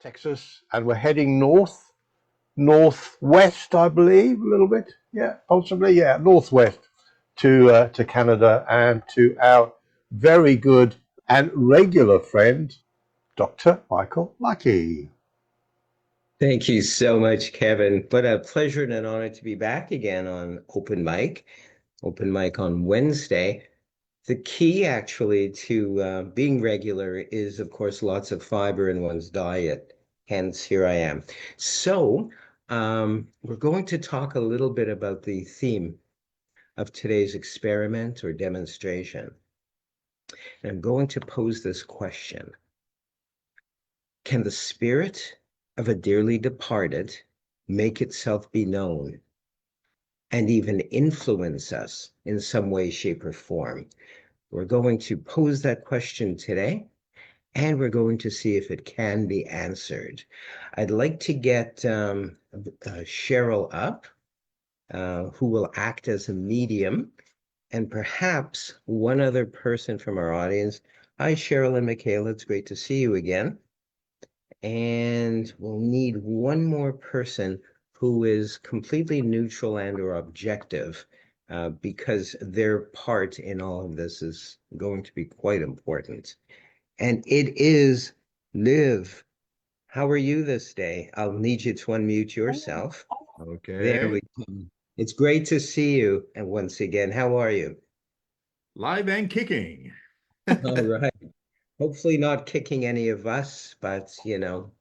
Texas, and we're heading northwest, I believe, a little bit. Yeah, possibly. Yeah, northwest to Canada and to our very good and regular friend, Dr. Michael Lucky. Thank you so much, Kevin. But a pleasure and an honor to be back again on Open Mic on Wednesday. The key actually to being regular is, of course, lots of fiber in one's diet. Hence, here I am. So, we're going to talk a little bit about the theme of today's experiment or demonstration. And I'm going to pose this question. Can the spirit of a dearly departed make itself be known and even influence us in some way, shape, or form? We're going to pose that question today, and we're going to see if it can be answered. I'd like to get Cheryl up, who will act as a medium, and perhaps one other person from our audience. Hi, Cheryl and Michaela. It's great to see you again. And we'll need one more person who is completely neutral and or objective, because their part in all of this is going to be quite important. And it is Liv. How are you this day? I'll need you to unmute yourself. There Okay. we go. It's great to see you. And once again, how are you? Live and kicking. All right. Hopefully not kicking any of us, but you know.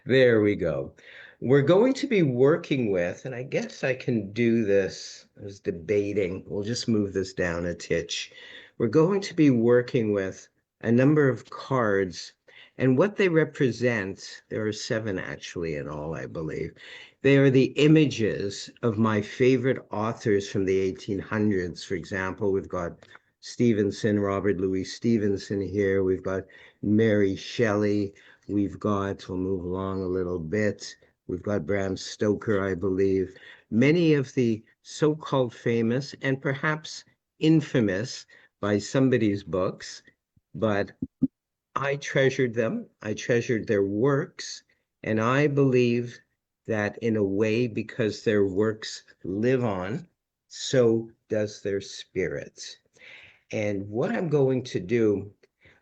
There we go. We're going to be working with, and I guess I can do this. I was debating. We'll just move this down a titch. We're going to be working with a number of cards, and what they represent, there are seven actually in all, I believe. They are the images of my favorite authors from the 1800s. For example, we've got Stevenson, Robert Louis Stevenson here. We've got Mary Shelley. We've got, we'll move along a little bit. We've got Bram Stoker, I believe. Many of the so-called famous and perhaps infamous by somebody's books, but I treasured them. I treasured their works. And I believe that in a way, because their works live on, so does their spirit. And what I'm going to do,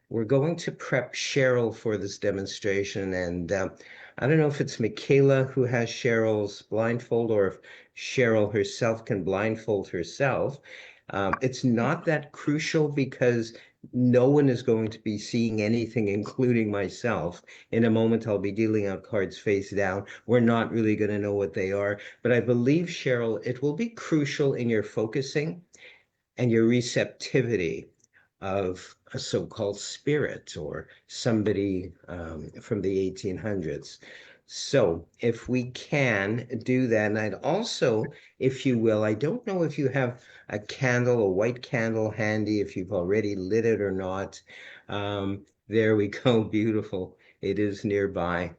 we're going to prep Cheryl for this demonstration. And I don't know if it's Michaela who has Cheryl's blindfold or if Cheryl herself can blindfold herself. It's not that crucial because no one is going to be seeing anything, including myself. In a moment, I'll be dealing out cards face down. We're not really going to know what they are. But I believe, Cheryl, it will be crucial in your focusing and your receptivity of a so-called spirit or somebody from the 1800s. So if we can do that, and I'd also, if you will, I don't know if you have a candle, a white candle handy, if you've already lit it or not. There we go, beautiful. It is nearby.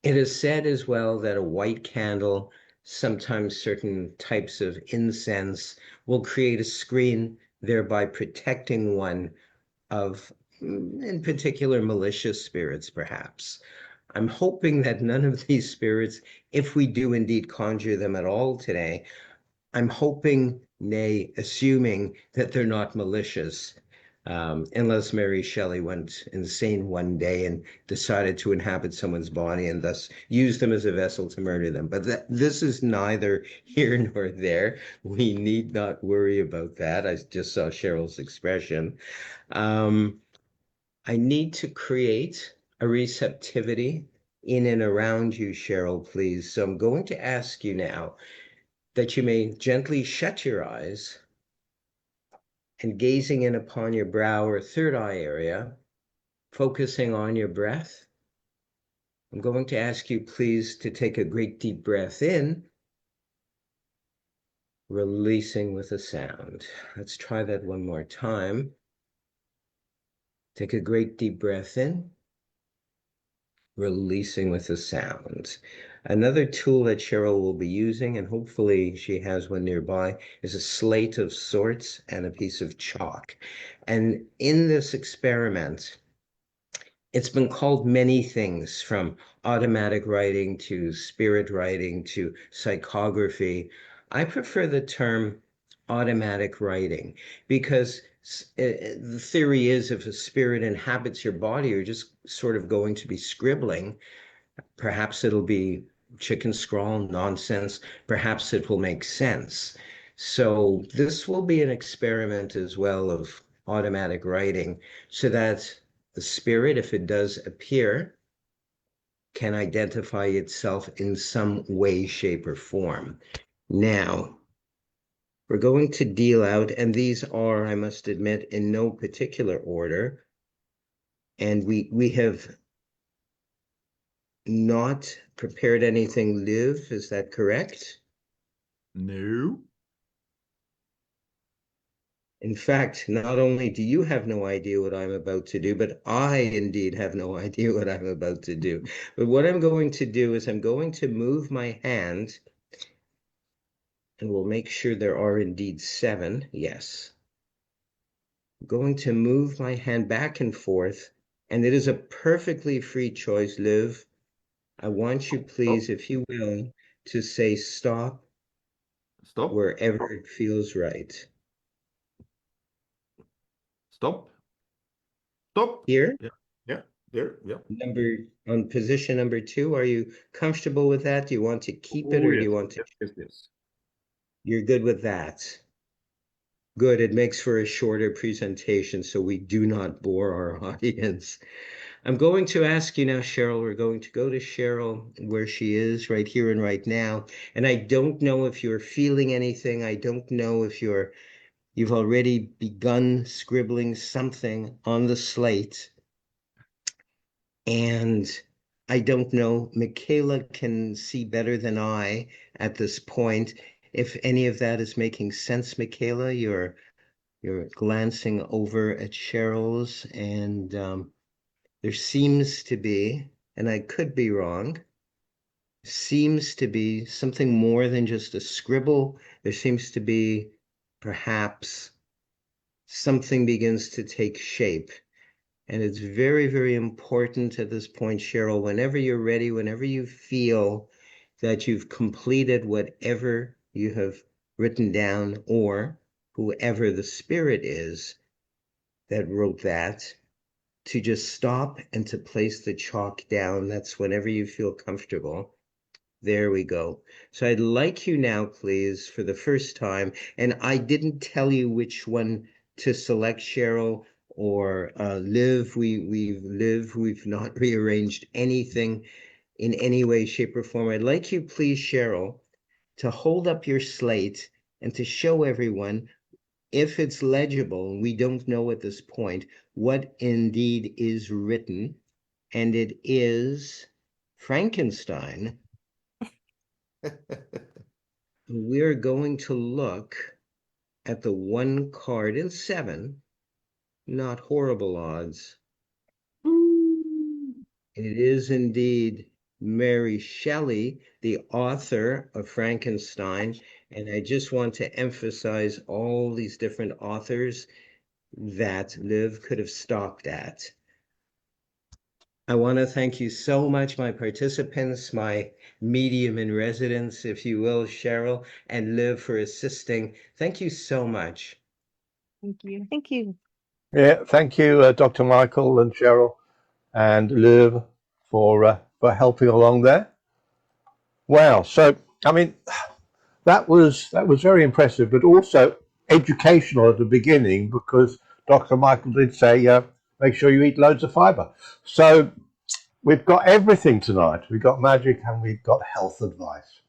It is said as well that a white candle, sometimes certain types of incense, will create a screen, thereby protecting one of, in particular, malicious spirits, perhaps. I'm hoping that none of these spirits, if we do indeed conjure them at all today, I'm hoping, nay, assuming that they're not malicious, unless Mary Shelley went insane one day and decided to inhabit someone's body and thus use them as a vessel to murder them. But this is neither here nor there. We need not worry about that. I just saw Cheryl's expression. Um, I need to create a receptivity in and around you, Cheryl, please. So I'm going to ask you now that you may gently shut your eyes and gazing in upon your brow or third eye area, focusing on your breath. I'm going to ask you, please, to take a great deep breath in, releasing with a sound. Let's try that one more time. Take a great deep breath in, releasing with a sound. Another tool that Cheryl will be using, and hopefully she has one nearby, is a slate of sorts and a piece of chalk. And in this experiment, It's been called many things, from automatic writing to spirit writing to psychography. I prefer the term automatic writing because the theory is if a spirit inhabits your body, you're just sort of going to be scribbling. Perhaps it'll be chicken scrawl nonsense. Perhaps it will make sense. So this will be an experiment as well of automatic writing so that the spirit, if it does appear, can identify itself in some way, shape, or form. Now, we're going to deal out, and these are, I must admit, in no particular order. And we have not prepared anything live, is that correct? No. In fact, not only do you have no idea what I'm about to do, but I indeed have no idea what I'm about to do. But what I'm going to do is I'm going to move my hand, and we'll make sure there are indeed 7. Yes. I'm going to move my hand back and forth, and it is a perfectly free choice, Liv. I want you, please, if you will, to say stop Stop. wherever it feels right. Stop. Stop. Here? Yeah. Yeah. There. Yeah. On position number 2, are you comfortable with that? Do you want to keep it, Oh, or do yes. you want to? Yes. You're good with that. Good. It makes for a shorter presentation so we do not bore our audience. I'm going to ask you now, Cheryl. We're going to go to Cheryl where she is right here and right now. And I don't know if you're feeling anything. I don't know if you've already begun scribbling something on the slate. And I don't know, Michaela can see better than I at this point. If any of that is making sense, Michaela, you're glancing over at Cheryl's, and there seems to be, and I could be wrong, seems to be something more than just a scribble. There seems to be perhaps something begins to take shape. And it's very, very important at this point, Cheryl, whenever you're ready, whenever you feel that you've completed whatever you have written down, or whoever the spirit is that wrote that, to just stop and to place the chalk down. That's whenever you feel comfortable. There we go. So I'd like you now, please, for the first time, and I didn't tell you which one to select, Cheryl, or Liv. We've not rearranged anything in any way, shape, or form. I'd like you, please, Cheryl, to hold up your slate and to show everyone, if it's legible, and we don't know at this point, what indeed is written. And it is Frankenstein. We're going to look at the one card in 7, not horrible odds. It is indeed Mary Shelley, the author of Frankenstein. And I just want to emphasize all these different authors that Liv could have stopped at. I want to thank you so much, my participants, my medium in residence, if you will, Cheryl, and Liv, for assisting. Thank you so much. Thank you. Thank you. Yeah, thank you, Dr. Michael and Cheryl and Liv for helping along there. Wow. So, I mean, that was very impressive, but also educational at the beginning, because Dr. Michael did say, make sure you eat loads of fiber. So we've got everything tonight. We've got magic and we've got health advice.